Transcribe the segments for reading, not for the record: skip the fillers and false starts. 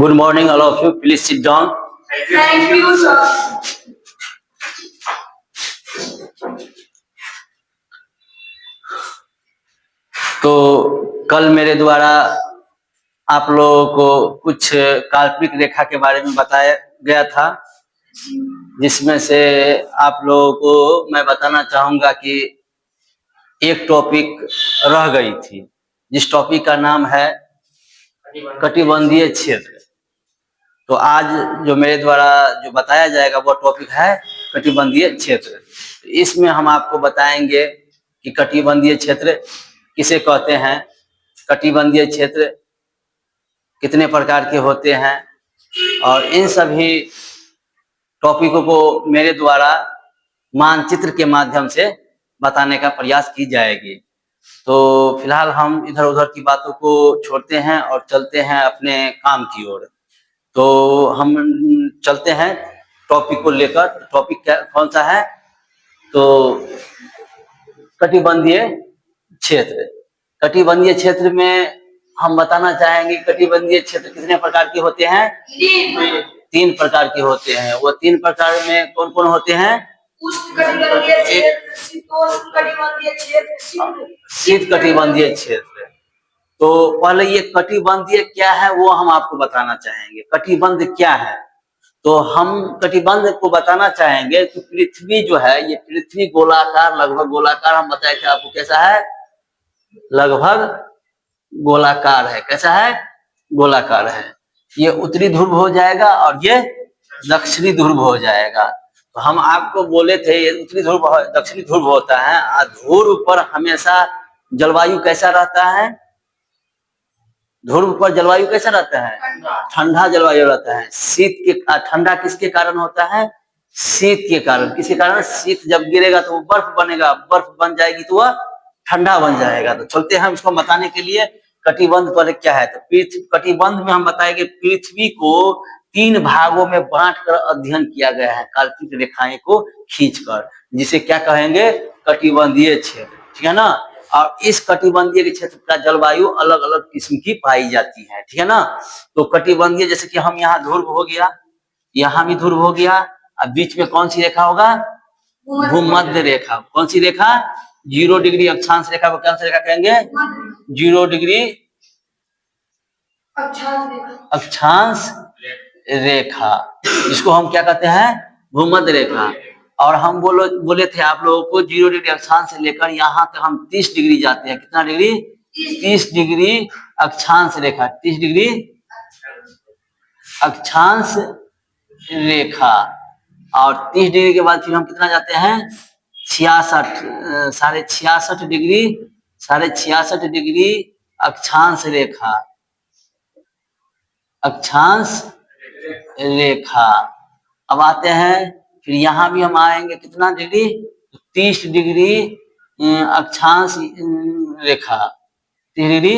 Good morning, all of you. Please sit down. Thank you, sir. तो कल मेरे द्वारा आप लोगों को कुछ काल्पनिक रेखा के बारे में बताया गया था, जिसमें से आप लोगों को मैं बताना चाहूंगा कि एक टॉपिक रह गई थी, जिस टॉपिक का नाम है कटिबंधीय क्षेत्र। तो आज जो मेरे द्वारा जो बताया जाएगा वो टॉपिक है कटिबंधीय क्षेत्र। इसमें हम आपको बताएंगे कि कटिबंधीय क्षेत्र किसे कहते हैं, कटिबंधीय क्षेत्र कितने प्रकार के होते हैं, और इन सभी टॉपिकों को मेरे द्वारा मानचित्र के माध्यम से बताने का प्रयास की जाएगी। तो फिलहाल हम इधर उधर की बातों को छोड़ते हैं और चलते हैं अपने काम की ओर। तो हम चलते हैं टॉपिक को लेकर। टॉपिक क्या कौन सा है? तो कटिबंधीय क्षेत्र। कटिबंधीय क्षेत्र में हम बताना चाहेंगे कटिबंधीय क्षेत्र कितने प्रकार के होते हैं? तीन प्रकार के होते हैं। वो तीन प्रकार में कौन कौन होते हैं? शीत कटिबंधीय क्षेत्र। तो पहले ये कटिबंधीय क्या है वो हम आपको बताना चाहेंगे। कटिबंध क्या है? तो हम कटिबंध को बताना चाहेंगे कि पृथ्वी जो है, ये पृथ्वी गोलाकार, लगभग गोलाकार हम बताए थे आपको। कैसा है? लगभग गोलाकार है। कैसा है? गोलाकार है। ये उत्तरी ध्रुव हो जाएगा और ये दक्षिणी ध्रुव हो जाएगा। तो हम आपको बोले थे ये उत्तरी ध्रुव दक्षिणी ध्रुव होता है। ध्रुव पर हमेशा जलवायु कैसा रहता है? ध्रुव पर जलवायु कैसा रहता है? ठंडा जलवायु रहता है। शीत के ठंडा किसके कारण होता है? शीत के कारण। किसके कारण? शीत जब गिरेगा तो वो बर्फ बनेगा, बर्फ बन जाएगी तो वह ठंडा बन जाएगा। तो चलते हैं उसको बताने के लिए कटिबंध पर क्या है। तो कटिबंध में हम बताएंगे पृथ्वी को तीन भागों में बांटकर अध्ययन किया गया है, काल्पनिक रेखाएं को खींचकर, जिसे क्या कहेंगे? कटिबंधीय क्षेत्र। ठीक है ना? और इस कटिबंधीय के क्षेत्र का जलवायु अलग अलग किस्म की पाई जाती है। ठीक है ना? तो कटिबंधीय जैसे कि हम यहाँ ध्रुव हो गया, यहाँ भी ध्रुव हो गया, अब बीच में कौन सी रेखा होगा? भूमध्य रेखा। कौन सी रेखा? 0 डिग्री अक्षांश रेखा को कौन सी रेखा कहेंगे? 0 डिग्री अक्षांश रेखा, जिसको हम क्या कहते हैं? भूमध्य रेखा। और हम बोले थे आप लोगों को 0 डिग्री अक्षांश से लेकर यहाँ तक हम 30 डिग्री जाते हैं। कितना डिग्री? 30 डिग्री अक्षांश रेखा। 30 डिग्री अक्षांश रेखा। और 30 डिग्री के बाद फिर हम कितना जाते हैं? 66 डिग्री, 66 डिग्री अक्षांश रेखा। अक्षांश रेखा। अब आते हैं फिर यहाँ भी हम आएंगे कितना डिग्री? 30 डिग्री अक्षांश रेखा। 30 डिग्री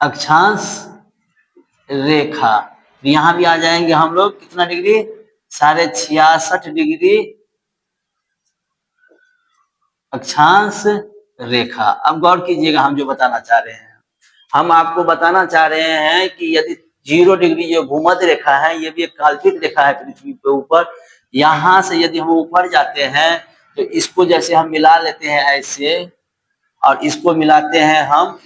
अक्षांश रेखा। यहाँ भी आ जाएंगे हम लोग कितना डिग्री? 66.5 डिग्री अक्षांश रेखा। अब गौर कीजिएगा हम जो बताना चाह रहे हैं। हम आपको बताना चाह रहे हैं कि यदि 0 डिग्री जो भूमध्य रेखा है, ये भी एक काल्पनिक रेखा है पृथ्वी के ऊपर। यहाँ से यदि हम ऊपर जाते हैं तो इसको जैसे हम मिला लेते हैं ऐसे, और इसको मिलाते हैं हम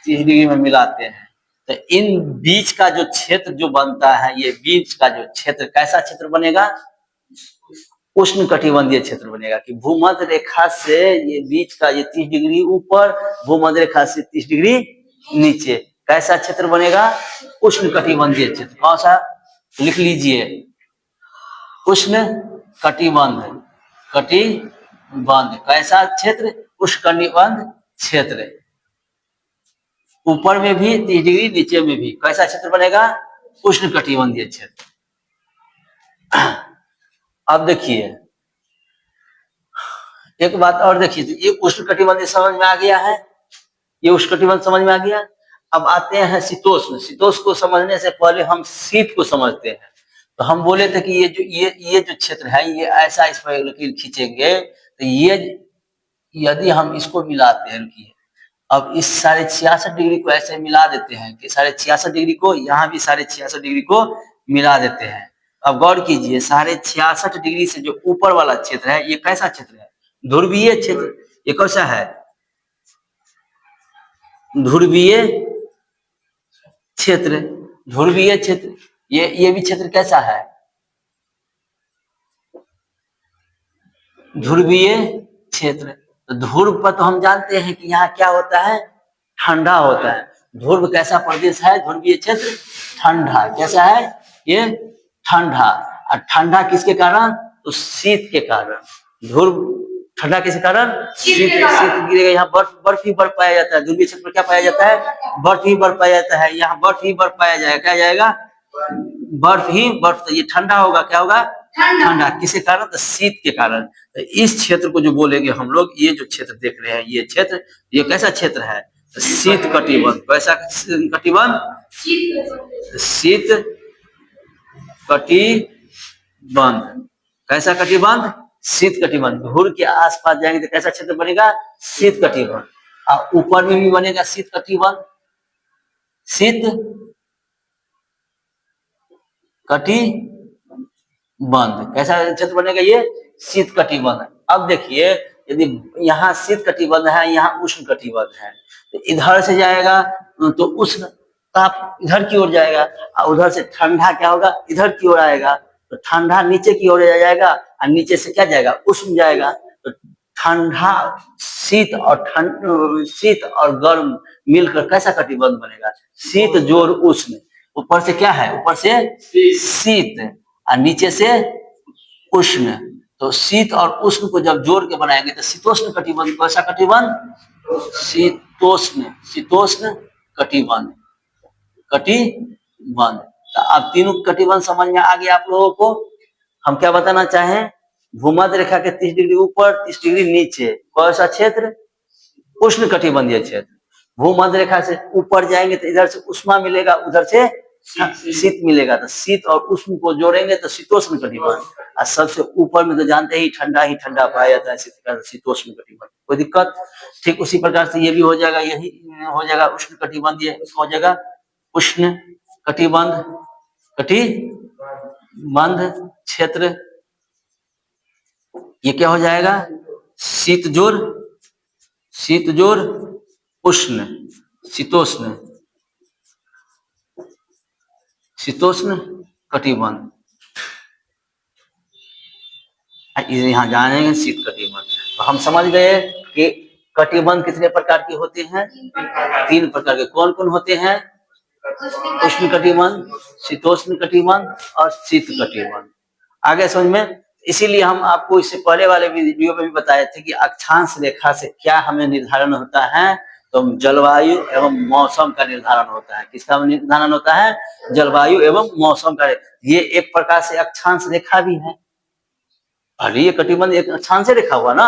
30 डिग्री में मिलाते हैं, तो इन बीच का जो क्षेत्र जो बनता है, ये बीच का जो क्षेत्र कैसा क्षेत्र बनेगा? उष्ण कटिबंधीय क्षेत्र बनेगा। कि भूमध्य रेखा से ये बीच का ये 30 डिग्री ऊपर, भूमध्य रेखा से 30 डिग्री नीचे, कैसा क्षेत्र बनेगा? उष्ण कटिबंधीय क्षेत्र। कौन सा? लिख लीजिए, उष्ण कटिबंध। कटिबंध कैसा क्षेत्र? उष्ण कटिबंध क्षेत्र। ऊपर में भी 30 डिग्री, नीचे में भी कैसा क्षेत्र बनेगा? उष्ण कटिबंधीय क्षेत्र। अब देखिए एक बात और देखिए, ये उष्ण कटिबंधीय समझ में आ गया है, ये उष्ण कटिबंध समझ में आ गया। अब आते हैं शीतोष्ण। शीतोष्ण को समझने से पहले हम शीत को समझते हैं। तो हम बोले थे कि ये जो क्षेत्र है, ये ऐसा इस पर लकीर खींचेंगे तो ये यदि हम इसको मिलाते हैं, रुकिए, अब इस 66.5 को ऐसे मिला देते हैं कि 66.5 को यहाँ भी 66.5 को मिला देते हैं। अब गौर कीजिए 66.5 से जो ऊपर वाला क्षेत्र है ये कैसा क्षेत्र है? ध्रुवीय क्षेत्र। ये कैसा है? ध्रुवीय क्षेत्र। ध्रुवीय क्षेत्र ये भी क्षेत्र कैसा है? ध्रुवीय क्षेत्र। तो ध्रुव पर तो हम जानते हैं कि यहाँ क्या होता है? ठंडा होता है। ध्रुव कैसा प्रदेश है? ध्रुवीय क्षेत्र ठंडा। कैसा है ये? ठंडा। और ठंडा किसके कारण? तो शीत के कारण। ध्रुव ठंडा किसके कारण? शीत गिरेगा। यहाँ बर्फ ही बर्फ पाया जाता है। ध्रुवीय क्षेत्र में क्या पाया जाता है? बर्फ ही बर्फ पाया जाता है। यहाँ बर्फ ही बर्फ पाया जाएगा। क्या जाएगा? बर्फ ही बर्फ। तो ये ठंडा होगा। क्या होगा? ठंडा। किसके कारण? तो शीत के कारण। तो इस क्षेत्र को जो बोलेंगे हम लोग, ये जो क्षेत्र देख रहे हैं ये क्षेत्र, ये कैसा क्षेत्र है? तो शीत कटिबंध। कैसा कटिबंध? शीत कटिबंध। कैसा कटिबंध? शीत कटिबंध। ध्रुव के आसपास जाएंगे तो कैसा क्षेत्र बनेगा? शीत कटिबंध। और ऊपर में भी बनेगा शीत कटिबंध। शीत कटिबंध। कैसा क्षेत्र बनेगा ये? शीत कटिबंध। अब देखिए यदि यहाँ शीत कटिबंध है, यहाँ उष्ण कटिबंध है, तो इधर से जाएगा तो उष्ण ताप इधर की ओर जाएगा, और उधर से ठंडा क्या होगा? इधर की ओर आएगा। तो ठंडा नीचे की ओर जाएगा, और नीचे से क्या जाएगा? उष्ण जाएगा। तो ठंडा शीत और गर्म मिलकर कैसा कटिबंध बनेगा? शीत जोड़ उष्ण। ऊपर से क्या है? ऊपर से शीत और नीचे से उष्ण। तो शीत और उष्ण को जब जोड़ के बनाएंगे तो शीतोष्ण कटिबंध। कैसा कटिबंध? शीतोष्ण। शीतोष्ण कटिबंध। कटिबंध। तो अब तीनों कटिबंध समझ में आ गया आप लोगों को। हम क्या बताना चाहें? भूमध्य रेखा के 30 डिग्री ऊपर 30 डिग्री नीचे कौन सा क्षेत्र? उष्ण कटिबंधीय क्षेत्र। भूमध्य रेखा से ऊपर जाएंगे तो इधर से उष्मा मिलेगा, उधर से शीत मिलेगा। तो शीत और उष्ण को जोड़ेंगे तो शीतोष्ण कटिबंध। और सबसे ऊपर में तो जानते ही ठंडा पाया जाता है, शीतोष्ण कटिबंध। कोई दिक्कत? ठीक उसी प्रकार से ये भी हो जाएगा। यही हो जाएगा उष्ण कटिबंध। ये हो जाएगा उष्ण कटिबंध। कटिबंध क्षेत्र। ये क्या हो जाएगा? शीत जोड़ उष्ण। शीतोष्ण। शीतोष्ण कटिबंध। यहाँ जानेंगे शीत कटिबंध। तो हम समझ गए कि कटिबंध कितने प्रकार के होते हैं? 3 प्रकार के। कौन कौन होते हैं? उष्ण कटिबंध, शीतोष्ण कटिबंध और शीत कटिबंध। आगे समझ में। इसीलिए हम आपको इससे पहले वाले वीडियो में भी बताए थे कि अक्षांश रेखा से क्या हमें निर्धारण होता है? तो जलवायु एवं मौसम का निर्धारण होता है। किसका निर्धारण होता है? जलवायु एवं मौसम का। ये एक प्रकार से अक्षांश रेखा भी है। अरे ये कटिबंध एक अक्षांश रेखा हुआ ना।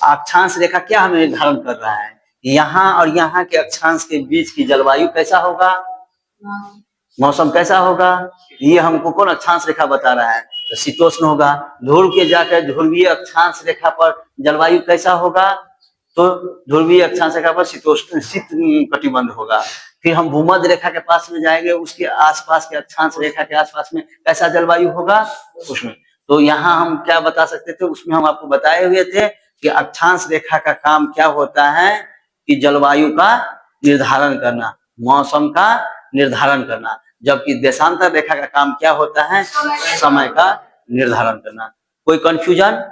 अक्षांश रेखा क्या हमें निर्धारण कर रहा है? यहाँ और यहाँ के अक्षांश के बीच की जलवायु कैसा होगा? मौसम कैसा होगा? ये हमको कौन अक्षांश रेखा बता रहा है? तो शीतोष्ण होगा। ध्रुव के जाकर ध्रुवीय अक्षांश रेखा पर जलवायु कैसा होगा? तो ध्रुवीय अक्षांश रेखा पर शीतोष्ण शीत कटिबंध होगा। फिर हम भूमध्य रेखा के पास में जाएंगे, उसके आसपास के अक्षांश रेखा के आसपास में कैसा जलवायु होगा? उष्ण। तो यहाँ हम क्या बता सकते थे? उसमें हम आपको बताए हुए थे कि अक्षांश रेखा का काम क्या होता है कि जलवायु का निर्धारण करना, मौसम का निर्धारण करना, जबकि देशांतर रेखा का काम क्या होता है? समय का निर्धारण करना। कोई कंफ्यूजन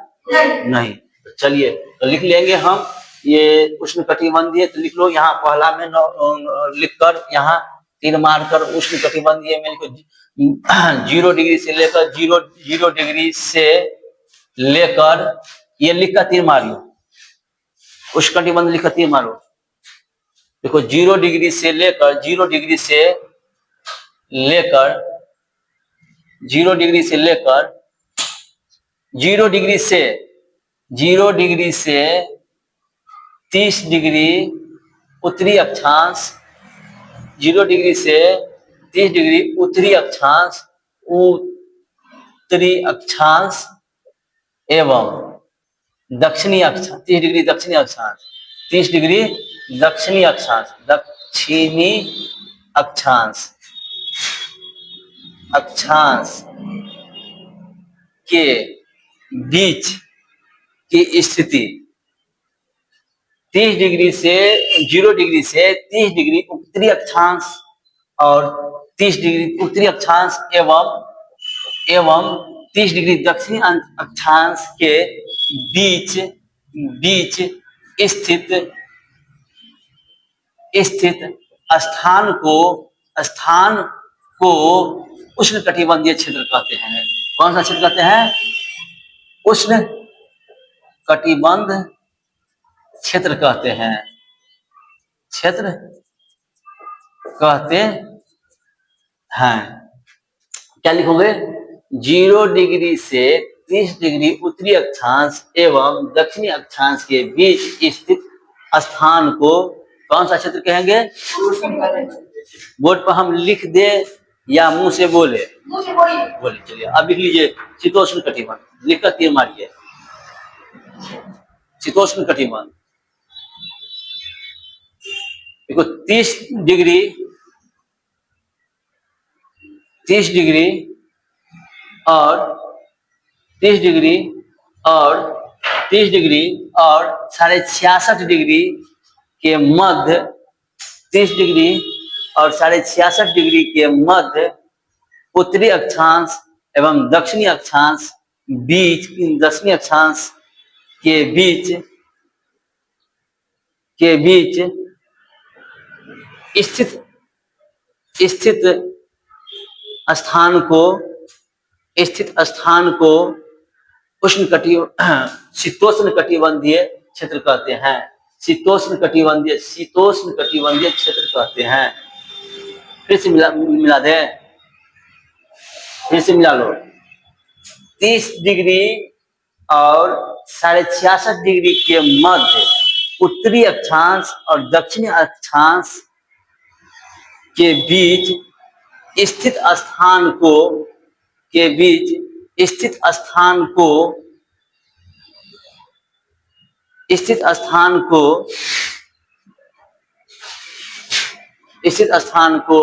नहीं। तो चलिए तो लिख लेंगे हम ये उष्ण कटिबंधीय। तो लिख लो यहाँ पहला में लिखकर यहाँ तीर मारकर उष्ण कटिबंधीय में लिखो 0 डिग्री से लेकर 0 डिग्री से लेकर, ये लिखकर तीर मारियो। उष्ण कटिबंध लिखकर तीर मारो। देखो 0 डिग्री से लेकर 0 डिग्री से 0 डिग्री से 30 डिग्री उत्तरी अक्षांश, 0 डिग्री से 30 डिग्री उत्तरी अक्षांश एवं दक्षिणी अक्षांश, 30 डिग्री दक्षिणी अक्षांश 30 डिग्री दक्षिणी अक्षांश, दक्षिणी अक्षांश, अक्षांश के बीच की स्थिति 30 डिग्री से 0 डिग्री से 30 डिग्री उत्तरी अक्षांश और 30 डिग्री उत्तरी अक्षांश एवं 30 डिग्री दक्षिणी अक्षांश के बीच स्थित स्थान को उष्णकटिबंधीय क्षेत्र कहते हैं। कौन सा क्षेत्र कहते हैं? उष्ण कटिबंध क्षेत्र कहते हैं, क्षेत्र कहते हैं। क्या लिखोगे? 0 डिग्री से 30 डिग्री उत्तरी अक्षांश एवं दक्षिणी अक्षांश के बीच स्थित स्थान को कौन सा क्षेत्र कहेंगे? बोर्ड पर हम लिख दे या मुंह से बोले? मुंह से बोलिए। बोले, चलिए अब लिख लीजिए शीतोष्ण कटिबंध, लिखकर तीर मारिए। शीतोष्ण कटिबंध देखो 30 डिग्री और 30 डिग्री और 30 डिग्री और 66.5 डिग्री के मध्य 30 डिग्री और 66.5 डिग्री के मध्य उत्तरी अक्षांश एवं दक्षिणी अक्षांश के बीच स्थित स्थान को शीतोष्ण कटिबंधीय क्षेत्र कहते हैं। शीतोष्ण कटिबंधीय क्षेत्र कहते हैं। फिर से मिला दे, फिर से मिला लो। 30 डिग्री और 66.5 डिग्री के मध्य उत्तरी अक्षांश और दक्षिणी अक्षांश के बीच स्थित स्थान को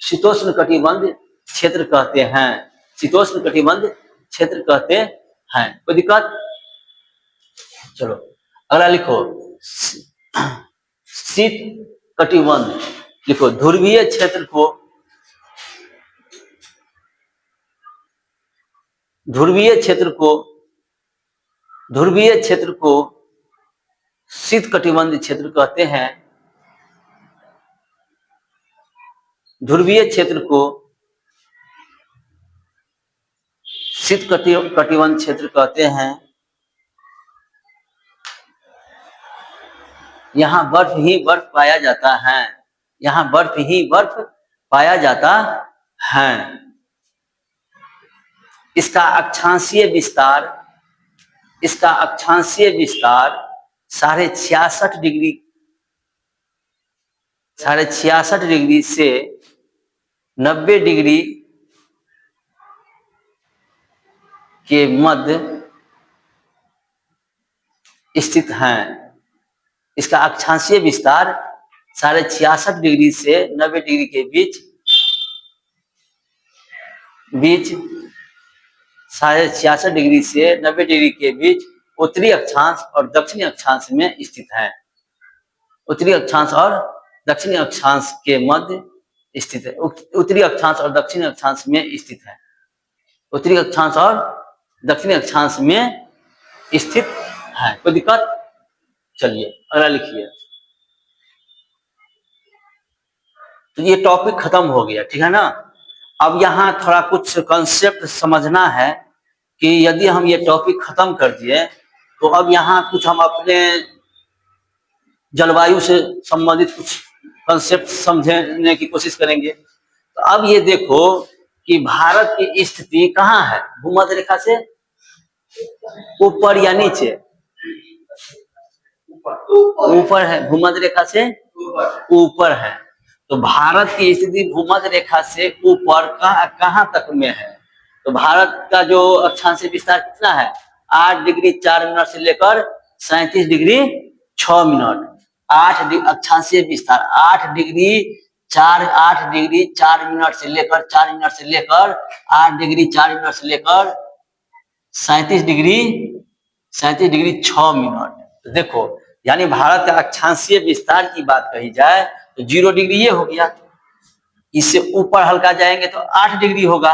शीतोष्ण कटिबंध क्षेत्र कहते हैं। शीतोष्ण कटिबंध क्षेत्र कहते हैं। कोई दिक्कत? चलो अगला लिखो, शीत कटिबंध लिखो। ध्रुवीय क्षेत्र को शीत कटिबंध क्षेत्र कहते हैं। ध्रुवीय क्षेत्र को शीत कटिबंध क्षेत्र कहते हैं। यहाँ बर्फ ही बर्फ पाया जाता है। यहाँ बर्फ ही बर्फ पाया जाता है। इसका अक्षांशीय विस्तार 66.5 डिग्री से 90 डिग्री के मध्य स्थित है। इसका अक्षांशीय विस्तार 66.5 डिग्री से 90 डिग्री के बीच 66.5 डिग्री से 90 डिग्री के बीच उत्तरी अक्षांश और दक्षिणी अक्षांश में स्थित है। उत्तरी अक्षांश और दक्षिणी अक्षांश के मध्य स्थित है। उत्तरी अक्षांश और दक्षिणी अक्षांश में स्थित है। उत्तरी अक्षांश और दक्षिणी अक्षांश में स्थित है। कोई दिक्कत? चलिए अगला लिखिए। तो ये टॉपिक खत्म हो गया, ठीक है ना। अब यहाँ थोड़ा कुछ कंसेप्ट समझना है कि यदि हम ये टॉपिक खत्म कर दिए तो अब यहाँ कुछ हम अपने जलवायु से संबंधित कुछ कंसेप्ट समझने की कोशिश करेंगे। तो अब ये देखो कि भारत की स्थिति कहाँ है? भूमध्य रेखा से ऊपर या नीचे? ऊपर है। भूमध्य रेखा से ऊपर है। तो भारत की स्थिति भूमध्य रेखा से ऊपर कहाँ तक में है? तो भारत का जो अक्षांशीय विस्तार कितना है? 8 डिग्री 4 मिनट से लेकर 37 डिग्री 6 मिनट। 8 अक्षांशीय विस्तार 8 डिग्री 4 मिनट से लेकर 8 डिग्री 4 मिनट से लेकर 37 डिग्री 6 मिनट। देखो, यानी भारत का अक्षांशीय विस्तार की बात कही जाए तो 0 डिग्री ये हो गया, इससे ऊपर हल्का जाएंगे तो 8 डिग्री होगा,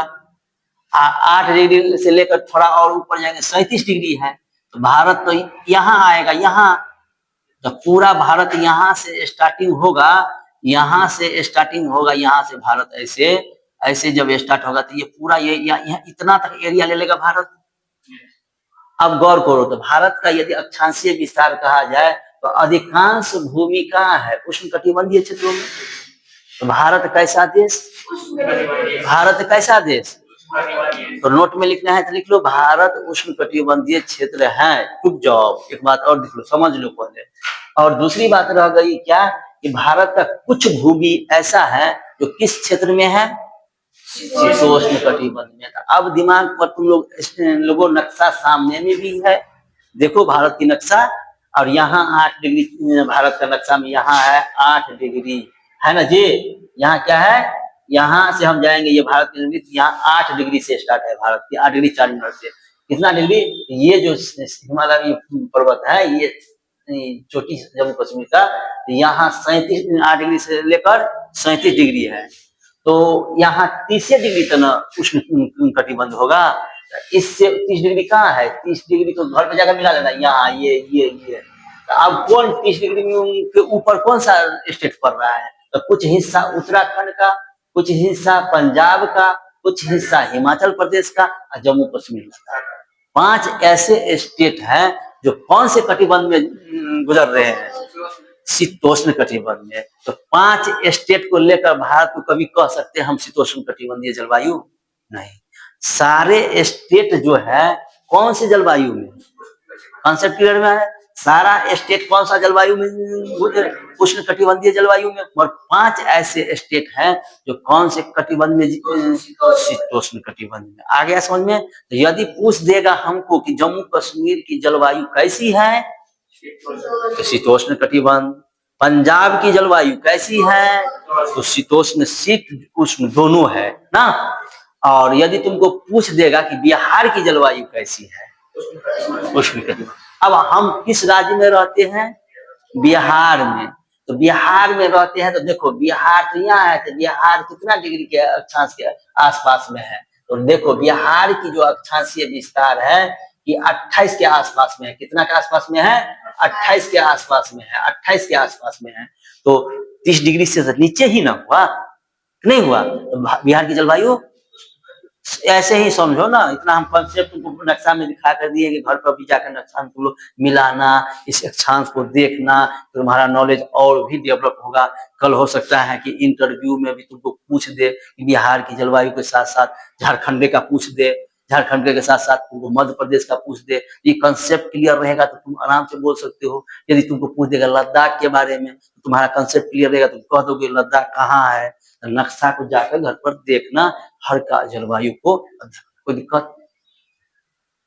8 डिग्री से लेकर थोड़ा और ऊपर जाएंगे 37 डिग्री है। तो भारत तो यहाँ आएगा, यहाँ तो पूरा भारत यहाँ से स्टार्टिंग होगा, यहाँ से भारत ऐसे ऐसे जब स्टार्ट होगा तो ये पूरा ये यहाँ इतना तक एरिया ले लेगा भारत। अब गौर करो तो भारत का यदि अक्षांशीय विस्तार कहा जाए तो अधिकांश भूमि कहाँ है? उष्णकटिबंधीय क्षेत्रों में। तो भारत कैसा देश? भारत कैसा देश? तो नोट में लिखना है तो लिख लो, भारत उष्णकटिबंधीय क्षेत्र है। रुक जाओ, एक बात और लिख लो, समझ लो पहले। और दूसरी बात रह गई क्या कि भारत का कुछ भूमि ऐसा है जो किस क्षेत्र में है? शीतोष्ण कटिबंध में। अब दिमाग पर तुम लोगों नक्शा सामने में भी है, देखो भारत की नक्शा, और यहाँ 8 डिग्री भारत का नक्शा में यहाँ है 8 डिग्री, है ना जी। यहाँ क्या है? यहाँ से हम जाएंगे, ये भारत की जमीन, यहाँ 8 डिग्री से स्टार्ट है भारत की, 8 डिग्री 4 मिनट से। कितना डिग्री? ये जो हिमालय पर्वत है, ये चोटी जम्मू कश्मीर का, यहाँ 8 डिग्री से लेकर 37 डिग्री है। तो यहाँ 30 डिग्री तक उष्ण कटिबंध होगा। इससे 30 डिग्री कहाँ है? 30 डिग्री तो घर पे जाकर मिला लेना, यहाँ ये। तो अब कौन 30 डिग्री के ऊपर कौन सा स्टेट पड़ रहा है? तो कुछ हिस्सा उत्तराखंड का, कुछ हिस्सा पंजाब का, कुछ हिस्सा हिमाचल प्रदेश का और जम्मू कश्मीर का। 5 ऐसे स्टेट हैं जो कौन से कटिबंध में गुजर रहे हैं? शीतोष्ण कटिबंध में। तो 5 स्टेट को लेकर भारत को कभी कह सकते हैं हम शीतोष्ण कटिबंधीय जलवायु? नहीं। सारे स्टेट जो है कौन सी जलवायु में? कॉन्सेप्ट क्लियर में है? सारा स्टेट कौन सा जलवायु में? उष्ण कटिबंधीय जलवायु में। और 5 ऐसे स्टेट हैं जो कौन से कटिबंध में? शीतोष्ण कटिबंध में। आ गया समझ में? तो यदि पूछ देगा हमको कि जम्मू कश्मीर की जलवायु कैसी है, तो शीतोष्ण कटिबंध। पंजाब की जलवायु कैसी है? तो शीतोष्ण शीत उष्ण दोनों है ना। और यदि तुमको पूछ देगा कि बिहार की जलवायु कैसी है, उष्ण कटिबंध। अब हम किस राज्य में रहते हैं? बिहार में। तो बिहार में रहते हैं तो देखो, बिहार तो यहाँ है, तो बिहार कितना डिग्री के अक्षांश के आसपास में है? तो देखो, बिहार की जो अक्षांशीय विस्तार है कि 28 के आसपास में है। कितना के आसपास में है? 28 के आसपास में है, 28 के आसपास में है। तो 30 डिग्री से नीचे ही ना हुआ, नहीं हुआ। तो बिहार की जलवायु ऐसे ही समझो ना, इतना हम कॉन्सेप्ट तुमको नक्शा में दिखा कर दिए कि घर पर भी जाकर नक्शा में तुम लोग मिलाना, इस अक्षांश को देखना, तो तुम्हारा नॉलेज और भी डेवलप होगा। कल हो सकता है कि इंटरव्यू में भी तुमको पूछ दे कि बिहार की जलवायु के साथ साथ झारखंड का पूछ दे, झारखंड के साथ साथ तुमको मध्य प्रदेश का पूछ दे। ये कंसेप्ट क्लियर रहेगा तो तुम आराम से बोल सकते हो। यदि तुमको पूछ देगा लद्दाख के बारे में, तो तुम्हारा कंसेप्ट क्लियर रहेगा, तुम कह दोगे लद्दाख कहाँ है। नक्शा को जाकर घर पर देखना, हर का जलवायु को। कोई दिक्कत?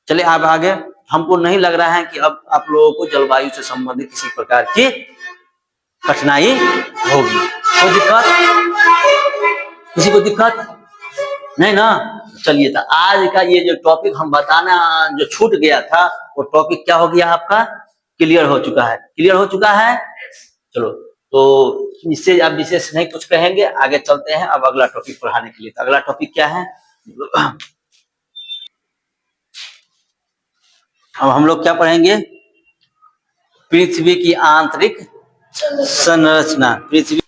चले आप आगे। हमको नहीं लग रहा है कि अब आप लोगों को जलवायु से संबंधित किसी प्रकार की कठिनाई होगी। कोई दिक्कत? किसी को दिक्कत नहीं ना? चलिए, तो आज का ये जो टॉपिक हम बताना जो छूट गया था, वो टॉपिक क्या हो गया आपका? क्लियर हो चुका है। क्लियर हो चुका है। चलो, तो इससे आप विशेष नहीं कुछ कहेंगे, आगे चलते हैं अब अगला टॉपिक पढ़ाने के लिए। तो अगला टॉपिक क्या है? अब हम लोग क्या पढ़ेंगे? पृथ्वी की आंतरिक संरचना। पृथ्वी,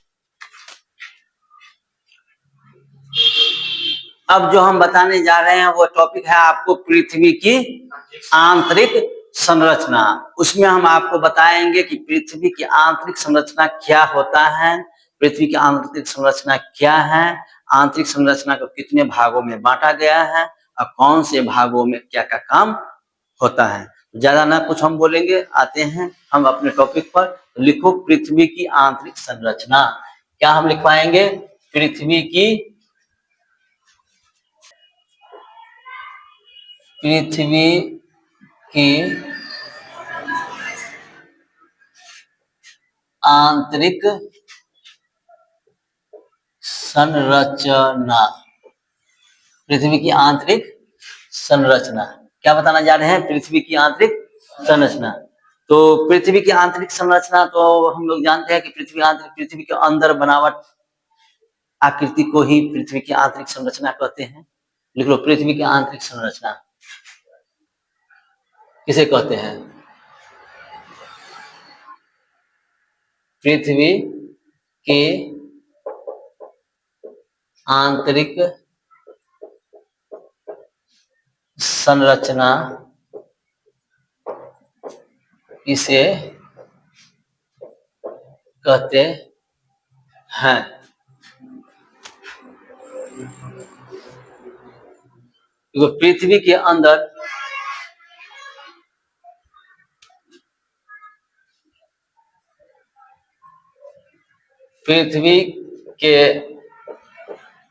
अब जो हम बताने जा रहे हैं वो टॉपिक है आपको पृथ्वी की आंतरिक संरचना। उसमें हम आपको बताएंगे कि पृथ्वी की आंतरिक संरचना क्या होता है, पृथ्वी की आंतरिक संरचना क्या है, आंतरिक संरचना को कितने भागों में बांटा गया है और कौन से भागों में क्या क्या काम होता है। ज्यादा ना कुछ हम बोलेंगे, आते हैं हम अपने टॉपिक पर। लिखो पृथ्वी की आंतरिक संरचना। क्या हम लिख पाएंगे? पृथ्वी की आंतरिक संरचना, पृथ्वी की आंतरिक संरचना क्या बताना जा रहे हैं? पृथ्वी की आंतरिक संरचना। तो पृथ्वी की आंतरिक संरचना तो हम लोग जानते हैं कि पृथ्वी के अंदर बनावट आकृति को ही पृथ्वी की आंतरिक संरचना कहते हैं। लिख लो, पृथ्वी की आंतरिक संरचना किसे कहते हैं? पृथ्वी के आंतरिक संरचना इसे कहते हैं। तो पृथ्वी के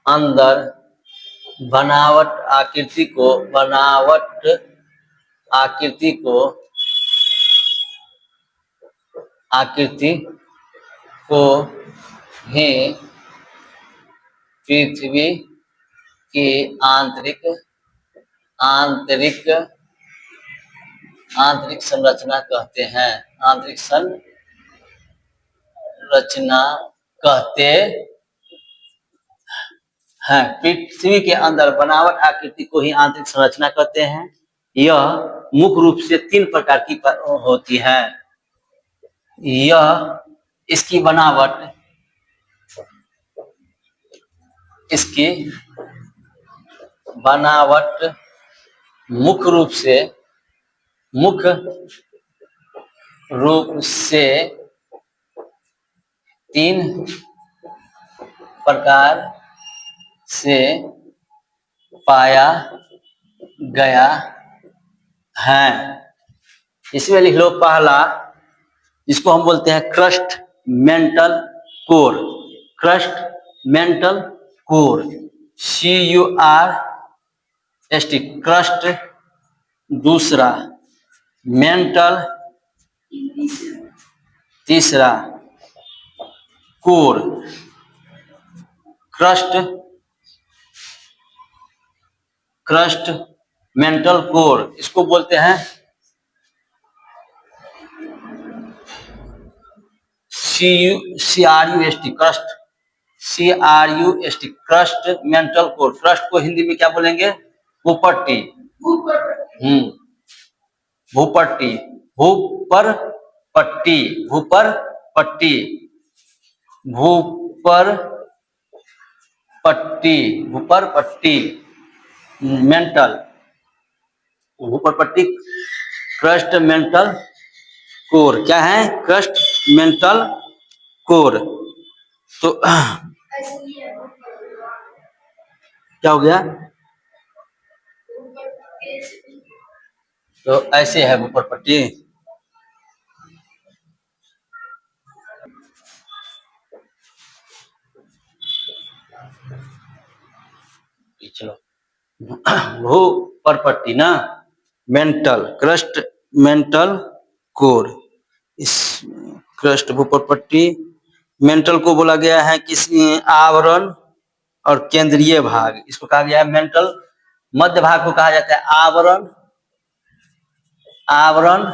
अंदर बनावट आकृति को ही पृथ्वी की आंतरिक संरचना कहते हैं। आंतरिक संरचना कहते हैं। पृथ्वी के अंदर बनावट आकृति को ही आंतरिक संरचना कहते हैं। यह मुख्य रूप से 3 प्रकार की होती है। इसकी बनावट मुख्य रूप से 3 प्रकार से पाया गया है। इसमें लिख लो, पहला जिसको हम बोलते हैं crust mantle core, CURST, crust. दूसरा मेंटल, तीसरा कोर। क्रस्ट मेंटल कोर इसको बोलते हैं CRUST, crust mantle core. Crust को हिंदी में क्या बोलेंगे? Bhupatti. Bhupatti, mental, Bhupatti, crust mantle core. क्या है? Crust mantle core. तो क्या हो गया? तो ऐसे है भूपट्टी। चलो, भूपट्टी ना, मेंटल, क्रस्ट मेंटल कोर। इस क्रस्ट भूपट्टी मेंटल को बोला गया है किसी आवरण और केंद्रीय भाग, इसको कहा गया है मेंटल। मध्य भाग को कहा जाता है आवरण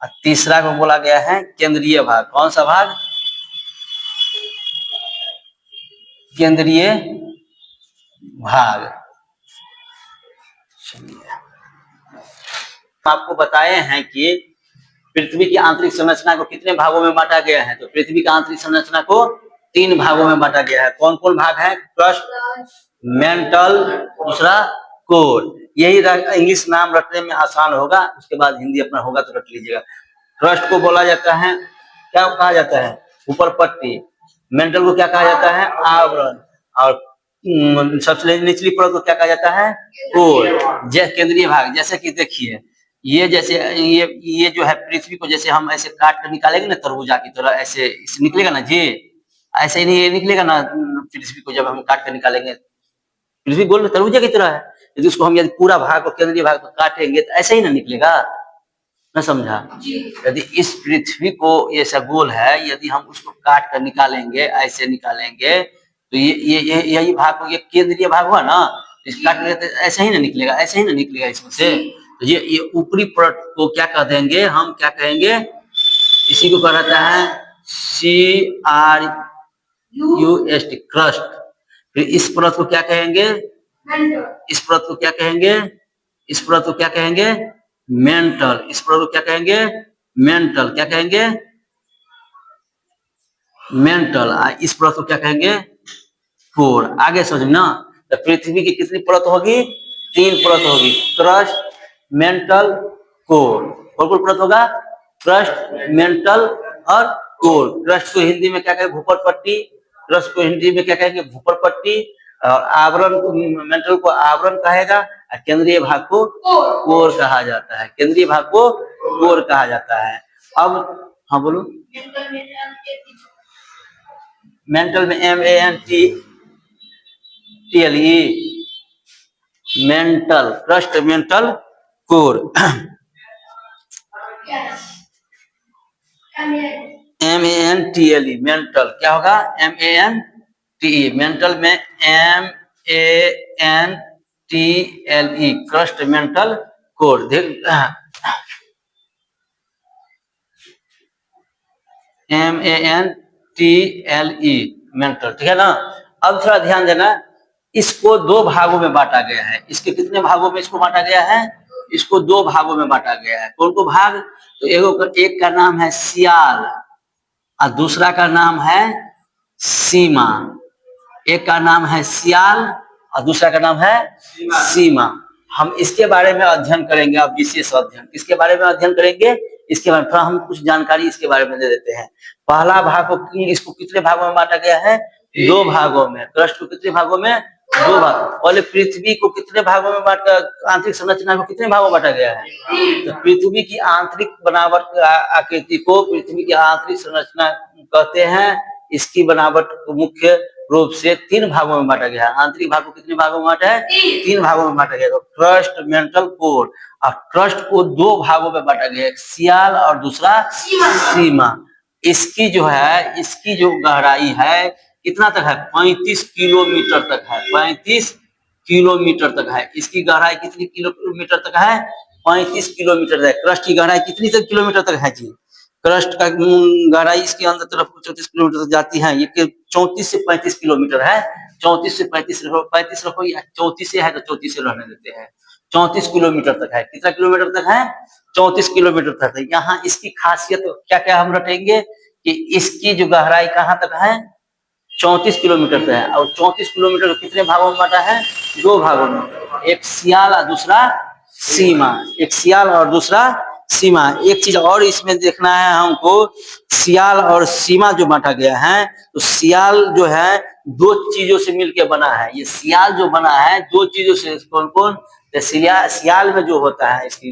और तीसरा को बोला गया है केंद्रीय भाग। कौन सा भाग? केंद्रीय भाग। आपको बताए हैं कि पृथ्वी की आंतरिक संरचना को कितने भागों में बांटा गया है? तो पृथ्वी की आंतरिक संरचना को 3 भागों में बांटा गया है। कौन कौन भाग है? क्रस्ट, मेंटल, दूसरा कोर। यही इंग्लिश नाम रटने में आसान होगा, उसके बाद हिंदी अपना होगा तो रट लीजिएगा। क्रस्ट को बोला जाता है, क्या कहा जाता है? ऊपर पट्टी। मेंटल को क्या कहा जाता है? आवरण। और सबसे निचली परत को क्या कहा जाता है? कोर, केंद्रीय भाग। जैसे कि देखिए, ये जो है पृथ्वी को जैसे हम ऐसे काट कर निकालेंगे ना, तरबूजा की तरह ऐसे निकलेगा ना जी, ऐसे ही नहीं ये निकलेगा ना। पृथ्वी को जब हम काट कर निकालेंगे, पृथ्वी गोल तरबूजा की तरह है, यदि उसको हम पूरा भाग को, केंद्रीय भाग को काटेंगे तो ऐसे ही ना निकलेगा। न समझा। जी। यदि इस पृथ्वी को ऐसा गोल है, यदि हम उसको काट कर निकालेंगे, ऐसे निकालेंगे तो ये यही भाग ये केंद्रीय भाग हुआ ना, इस काट के तो ऐसे ही ना निकलेगा, ऐसे ही ना निकलेगा इसमें से। तो ये ऊपरी परत को क्या कह देंगे, हम क्या कहेंगे, इसी को कहता है CRUST क्रस्ट। फिर इस परत को क्या कहेंगे, इस परत को क्या कहेंगे, इस परत को क्या कहेंगे, मेंटल। इस परत को क्या कहेंगे, मेंटल। क्या कहेंगे, मेंटल। इस परत को क्या कहेंगे, कोर। आगे समझना, तो पृथ्वी की कितनी परत होगी, 3 परत होगी, क्रस्ट, मेंटल, कोर। कौन परत होगा, क्रस्ट, मेंटल और कोर। क्रस्ट को हिंदी में क्या कहेंगे, भूपर पट्टी। क्रस्ट को हिंदी में क्या कहेंगे, भूपर पट्टी। और आवरण को, मेंटल को आवरण कहेगा, और केंद्रीय भाग को कोर कहा जाता है। केंद्रीय भाग को कोर कहा जाता है। अब हाँ बोलो। मेंटल में MENTALE, mental, crust, mental, core. MENTALE, mental. क्या होगा, MENTE, मेंटल में MENTALE, crust, mental, core. MENTALE, mental, ठीक है ना। अब थोड़ा ध्यान देना, इसको 2 भागों में बांटा गया है। इसके कितने भागों में इसको बांटा गया है, इसको 2 भागों में बांटा गया है। कौन को भाग, तो एक का नाम है सियाल और दूसरा का नाम है सीमा। एक का नाम है सियाल और दूसरा का नाम है सीमा। हम इसके बारे में अध्ययन करेंगे। अब विशेष अध्ययन किसके बारे में अध्ययन करेंगे, इसके बारे में थोड़ा हम कुछ जानकारी इसके बारे में दे देते हैं। पहला भाग को, इसको कितने भागों में बांटा गया है, 2 भागों में। क्रस्ट को कितने भागों में, 2 भाग। पहले पृथ्वी को कितने भागों में बांटा, आंतरिक संरचना को कितने भागों में बांटा गया है, तो पृथ्वी की आंतरिक बनावट आकृति को पृथ्वी की आंतरिक संरचना कहते हैं। इसकी बनावट को मुख्य रूप से 3 भागों में बांटा गया है। आंतरिक भाग को कितने भागों में बांटा है, 3 भागों में बांटा गया है। Crust, mental, core. और क्रस्ट को 2 भागों में बांटा गया है, एक सियाल और दूसरा सीमा। इसकी जो है, इसकी जो गहराई है कितना तक है, 35 किलोमीटर तक है। 35 किलोमीटर तक है इसकी गहराई। कितनी किलोमीटर तक है, 35 किलोमीटर है। क्रस्ट की गहराई कितनी तक किलोमीटर तक है जी, क्रस्ट का गहराई इसके अंदर तरफ 34 किलोमीटर तक जाती है। ये 34 से 35 किलोमीटर है। 34 से 35 रखो या 34 से है तो 34 से रहने देते हैं। 34 किलोमीटर तक है। कितना किलोमीटर तक है, 34 किलोमीटर तक है। यहाँ इसकी खासियत क्या क्या हम रटेंगे कि इसकी जो गहराई कहाँ तक है, 34 किलोमीटर तक है। और 34 किलोमीटर कितने भागों में बांटा है, 2 भागों में, एक सियाल और दूसरा सीमा। एक सियाल और दूसरा सीमा। एक चीज और इसमें देखना है हमको, सियाल और सीमा जो बांटा गया है, तो सियाल जो है 2 चीजों से मिलकर बना है। ये सियाल जो बना है 2 चीजों से। कौन कौन, तो सियाल में जो होता है इसकी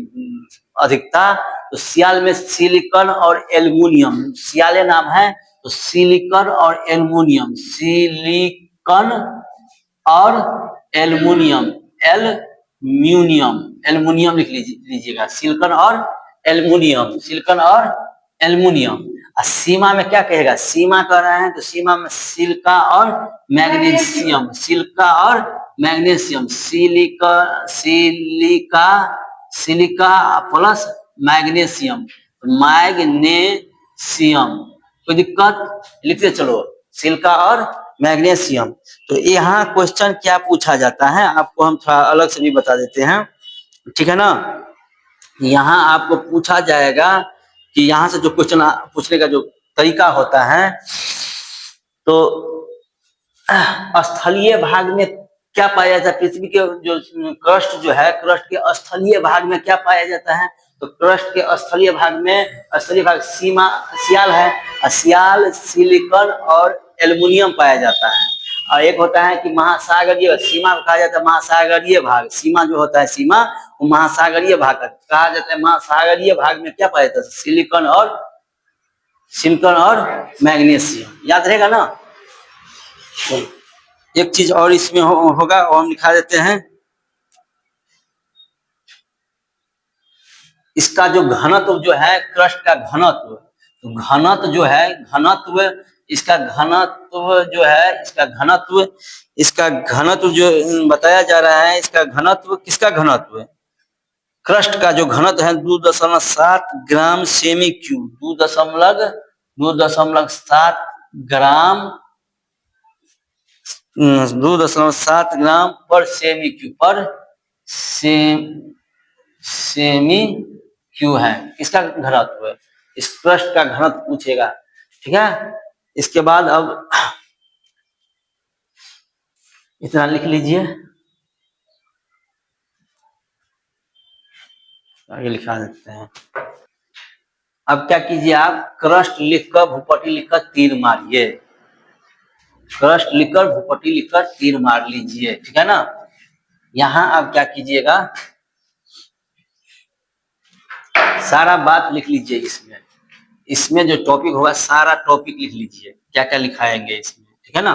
अधिकता, तो सियाल में सिलिकॉन और एल्युमिनियम, सियाले नाम है तो सिलिकॉन और एल्युमिनियम, सिलिकॉन और एल्युमिनियम, एल्युमिनियम लिख लीजिएगा, सिलिकॉन और एल्युमिनियम, सिलिकॉन और एल्युमिनियम। सीमा में क्या कहेगा, सीमा कह रहे हैं तो सीमा में सिलिका और मैग्नीशियम, सिलिका और magnesium, silica plus magnesium, magnesium. कोई दिक्कत, लिखते चलो, सिलिका और मैग्नीशियम। तो यहाँ क्वेश्चन क्या पूछा जाता है आपको हम थोड़ा अलग से भी बता देते हैं, ठीक है ना। यहाँ आपको पूछा जाएगा कि यहाँ से जो क्वेश्चन पूछने का जो तरीका होता है, तो स्थलीय भाग में क्या पाया जाता है, पृथ्वी के जो क्रस्ट जो है, क्रस्ट के स्थलीय भाग में क्या पाया जाता है, तो क्रस्ट के स्थलीय भाग में, स्थलीय भाग सीमा सियाल है, सियाल, सिलिकॉन और एल्युमिनियम पाया जाता है। और एक होता है कि महासागरीय, सीमा को कहा जाता है महासागरीय भाग। सीमा जो होता है, सीमा वो महासागरीय भाग कहा जाता है। महासागरीय भाग में क्या पाया जाता है, सिलिकॉन और मैग्नीशियम। याद रहेगा ना। एक चीज और इसमें होगा, वो हम दिखा देते हैं। इसका जो घनत्व जो है क्रस्ट का घनत्व, तो घनत्व जो है घनत्व इसका घनत्व जो है इसका घनत्व जो बताया जा रहा है, इसका घनत्व किसका घनत्व है? क्रस्ट का जो घनत्व है 2.7 ग्राम सेमी क्यूब, 2.7 ग्राम 2.7 ग्राम पर सेमी क्यूब पर सेमी क्यूब है, इसका घनत्व है। इस क्रस्ट का घनत्व पूछेगा, ठीक है। इसके बाद अब इतना लिख लीजिए, आगे लिखा देते हैं। अब क्या कीजिए, आप क्रस्ट लिखकर भूपट्टी लिखकर तीर मारिए, क्रस्ट लिखकर भूपट्टी लिखकर तीर मार लीजिए, ठीक है ना। यहां आप क्या कीजिएगा, सारा बात लिख लीजिए, इसमें जो टॉपिक होगा सारा टॉपिक लिख लीजिए, क्या क्या लिखाएंगे इसमें, ठीक है ना।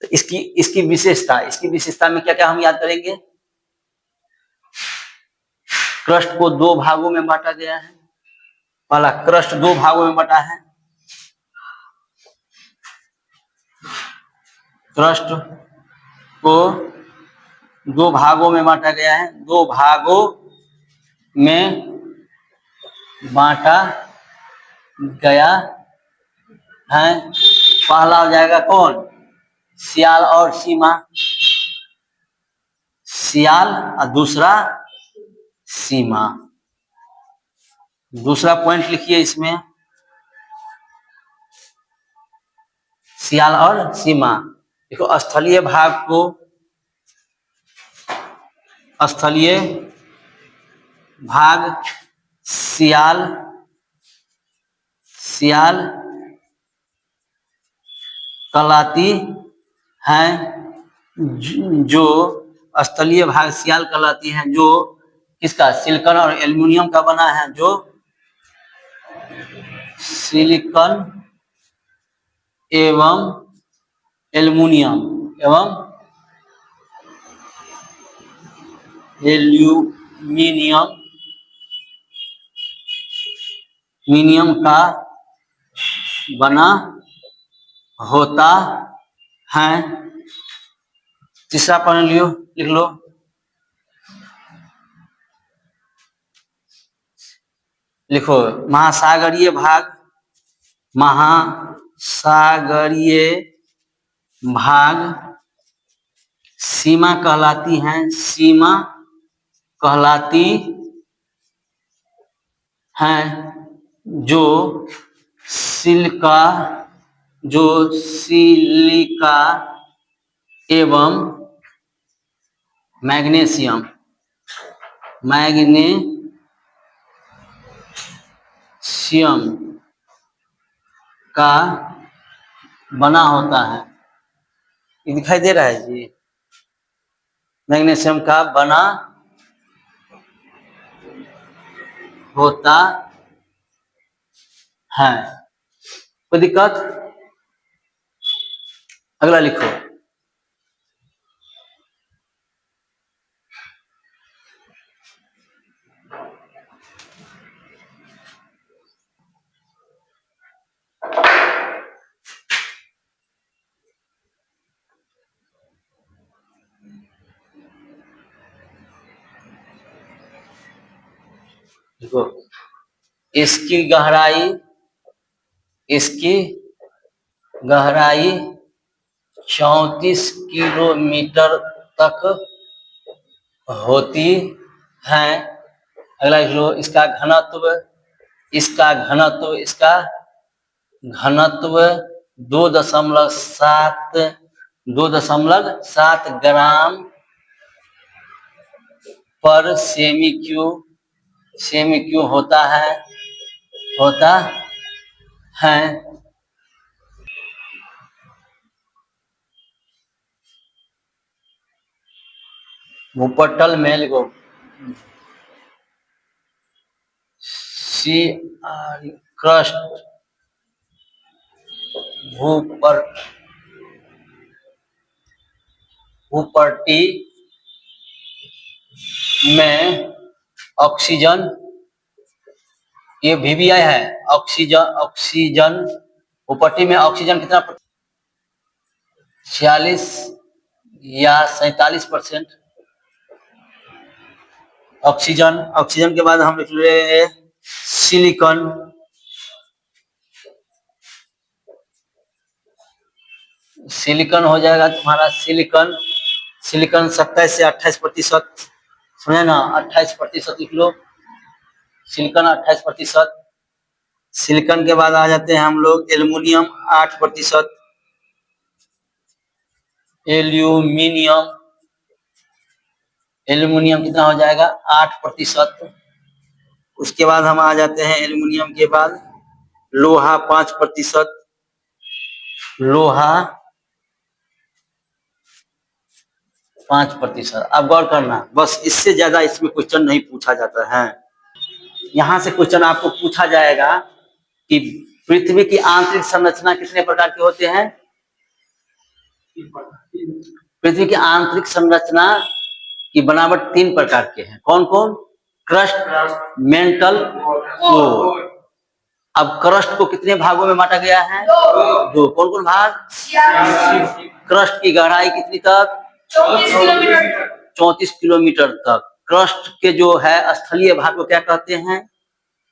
तो इसकी विशेषता में क्या क्या हम याद करेंगे। क्रस्ट को दो भागों में बांटा गया है, पहला क्रस्ट दो भागों में बटा है, क्रस्ट को दो भागों में बांटा गया है, दो भागों में बांटा गया है। पहला हो जाएगा कौन, सियाल और सीमा, सियाल और दूसरा सीमा। दूसरा पॉइंट लिखिए इसमें, सियाल और सीमा। देखो स्थलीय भाग को, स्थलीय भाग सियाल कहलाती हैं, जो स्थलीय भाग सियाल कहलाती हैं, जो किसका, सिलिकॉन और एल्युमिनियम का बना है, जो सिलिकॉन एवं एल्युमिनियम का बना होता है। तीसरा पॉइंट लिख लो, लिखो महासागरीय भाग सीमा कहलाती हैं, जो सिलिका एवं मैग्नीशियम का बना होता है। ये दिखाई दे रहा है जी, मैग्नीशियम का बना होता है। कोई दिक्कत? अगला लिखो, देखो इसकी गहराई 34 किलोमीटर तक होती है। अगला लिख लो, इसका घनत्व 2.7 ग्राम पर सेमी क्यूब होता है। भूपटल में लिखो क्रस्ट भूपट्टी में ऑक्सीजन ये VBI है, ऑक्सीजन ऑक्सीजन प्रॉपर्टी में ऑक्सीजन कितना 46 या 47%। ऑक्सीजन ऑक्सीजन के बाद हम लिख रहे हैं सिलिकॉन। सिलिकॉन हो जाएगा तुम्हारा सिलिकॉन, सिलिकॉन 27 से 28%, समझे ना, 28% लिख लो, सिलिकॉन 28%। सिलिकॉन के बाद आ जाते हैं हम लोग एल्युमिनियम 8%, एल्यूमिनियम एल्यूमिनियम कितना हो जाएगा 8%। उसके बाद हम आ जाते हैं एल्यूमिनियम के बाद लोहा 5%, लोहा 5%। अब गौर करना, बस इससे ज्यादा इसमें क्वेश्चन नहीं पूछा जाता है। यहाँ से क्वेश्चन आपको पूछा जाएगा कि पृथ्वी की आंतरिक संरचना कितने प्रकार के होते हैं। पृथ्वी की आंतरिक संरचना की बनावट 3 प्रकार के हैं। कौन कौन? Crust, mental, core. अब क्रस्ट को कितने भागों में बांटा गया है? 2। कौन कौन भाग? क्रस्ट की गहराई कितनी तक? 34 किलोमीटर। 34 किलोमीटर तक। क्रस्ट के जो है स्थलीय भाग को क्या कहते हैं?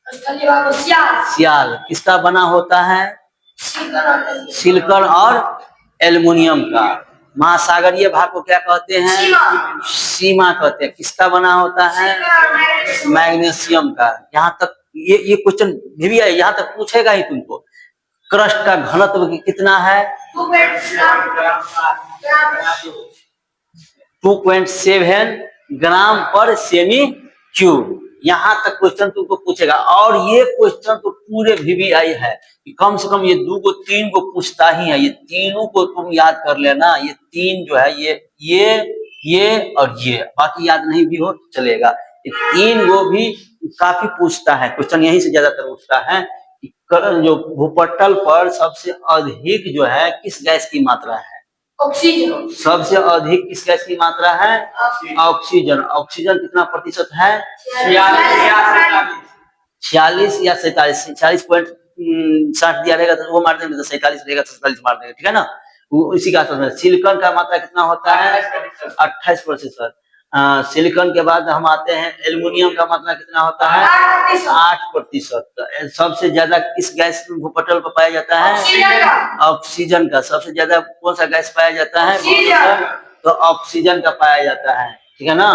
स्थलीय भाग को सियाल। सियाल किसका बना होता है? सिलिकॉन और एल्युमिनियम का। महासागरीय भाग को क्या कहते हैं? सीमा। सीमा कहते हैं। किसका बना होता है? मैग्नीशियम का। यहाँ तक ये क्वेश्चन भी है, यहाँ तक पूछेगा ही तुमको। क्रस्ट का घनत्व कितना है? 2.7 ग्राम पर सेमी क्यूब। यहाँ तक क्वेश्चन तुमको पूछेगा। और ये क्वेश्चन तो पूरे VBI है, कम से कम ये 2 को 3 को पूछता ही है। ये तीनों को तुम याद कर लेना। ये 3 जो है ये और ये, बाकी याद नहीं भी हो चलेगा। ये 3 को भी काफी पूछता है क्वेश्चन, यहीं से ज्यादातर उठता है कि जो भूपटल पर सबसे अधिक जो है किस गैस की मात्रा है? ऑक्सीजन। सबसे अधिक किस गैस की मात्रा है? ऑक्सीजन। ऑक्सीजन कितना प्रतिशत है? 46 या 47। 46.60 दिया रहेगा तो वो मार देंगे, 47 रहेगा तो 47 मार देंगे, ठीक है ना। इसी का आंसर है। सिलिकॉन का मात्रा कितना होता है? 28%। सिलिकॉन के बाद हम आते हैं एल्युमिनियम का मात्रा कितना होता है? 8%। सबसे ज्यादा किस गैस भूपटल पर पाया जाता है? ऑक्सीजन का। सबसे ज्यादा कौन सा गैस पाया जाता है? तो ऑक्सीजन का पाया जाता है, ठीक है ना।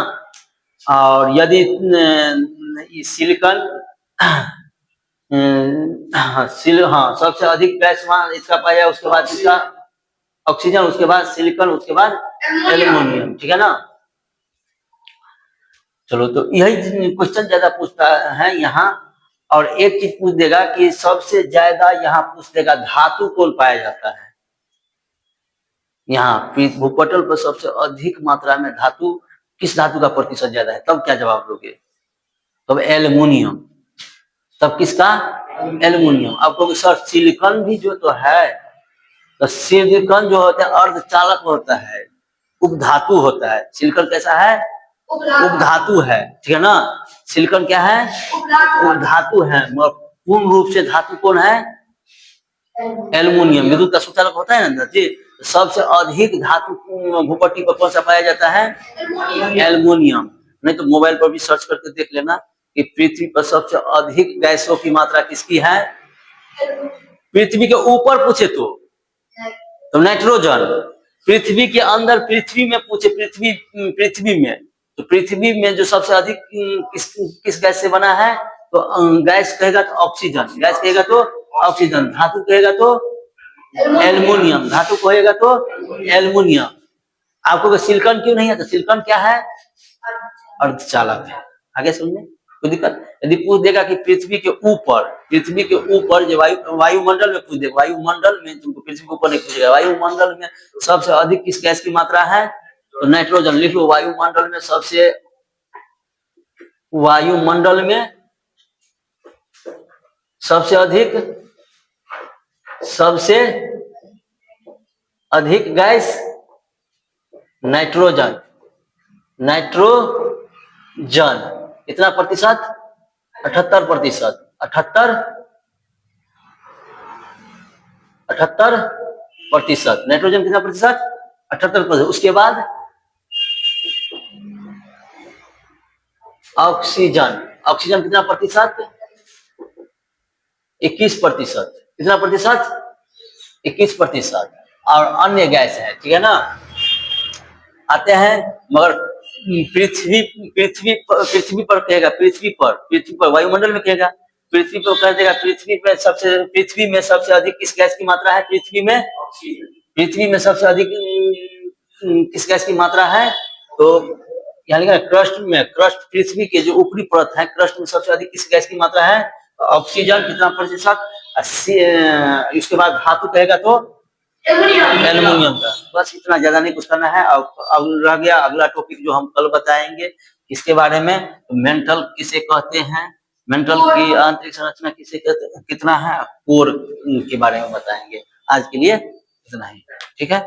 और यदि सिलिकॉन सबसे अधिक गैस वहां इसका पाया, उसके बाद इसका ऑक्सीजन, उसके बाद सिलिकॉन, उसके बाद एल्युमिनियम, ठीक है ना। चलो, तो यही क्वेश्चन ज्यादा पूछता है यहाँ। और एक चीज पूछ देगा कि सबसे ज्यादा यहाँ पूछ देगा धातु कौन पाया जाता है। यहाँ भूपटल पर सबसे अधिक मात्रा में धातु, किस धातु का प्रतिशत ज्यादा है? तब क्या जवाब दोगे? तब एल्युमिनियम। तब किसका? एल्युमिनियम। आपको सर सिलिकॉन भी जो तो है, तो सिलिकॉन जो होता है अर्धचालक होता है, उपधातु होता है। सिलिकॉन कैसा है? उपधातु है, ठीक है ना। सिलिकॉन क्या है? उपधातु है। पूर्ण रूप से धातु कौन है? एल्युमिनियम। विद्युत का सुचालक होता है ना जी। सबसे अधिक धातु भूपट्टी पर कौन सा पाया जाता है? एल्युमिनियम। नहीं तो मोबाइल पर भी सर्च करके देख लेना कि पृथ्वी पर सबसे अधिक गैसों की मात्रा किसकी है? पृथ्वी के ऊपर पूछे तो नाइट्रोजन। पृथ्वी के अंदर, पृथ्वी में पूछे, पृथ्वी में, तो पृथ्वी में जो सबसे अधिक किस गैस से बना है? तो गैस कहेगा तो ऑक्सीजन, गैस कहेगा तो ऑक्सीजन, धातु कहेगा तो एल्युमिनियम, धातु कहेगा तो एल्युमिनियम। आपको सिलिकॉन क्यों नहीं है? तो सिलिकॉन क्या है? अर्धचालक है। आगे समझे, कोई दिक्कत? यदि पूछ देगा कि पृथ्वी के ऊपर जो वायुमंडल में पूछ देगा, वायुमंडल में, तुमको पृथ्वी के ऊपर नहीं पूछेगा, वायुमंडल में सबसे अधिक किस गैस की मात्रा है? तो नाइट्रोजन। लिख लो, वायुमंडल में सबसे अधिक गैस नाइट्रोजन। कितना प्रतिशत? 78%। 78%। नाइट्रोजन कितना प्रतिशत? 78%। उसके बाद ऑक्सीजन कितना प्रतिशत? 21%। कितना प्रतिशत? 21%। और अन्य गैस है, ठीक है ना। आते हैं मगर पृथ्वी पर कहेगा, पृथ्वी पर वायुमंडल में कहेगा, पृथ्वी पर कर देगा। पृथ्वी में सबसे अधिक किस गैस की मात्रा है? पृथ्वी में सबसे अधिक किस गैस की मात्रा है? तो यहाँ लिखा है क्रस्ट पृथ्वी के जो ऊपरी परत है, क्रस्ट में सबसे अधिक किस गैस की मात्रा है? ऑक्सीजन। कितना प्रतिशत? 80। इसके बाद धातु कहेगा तो एल्युमिनियम का। बस इतना, ज्यादा नहीं कुछ करना है। अब रह गया अगला टॉपिक जो हम कल बताएंगे इसके बारे में, मेंटल किसे कहते हैं, मेंटल की आंतरिक संरचना किसे कहते हैं, कितना है, कोर के बारे में बताएंगे। आज के लिए इतना ही, ठीक है।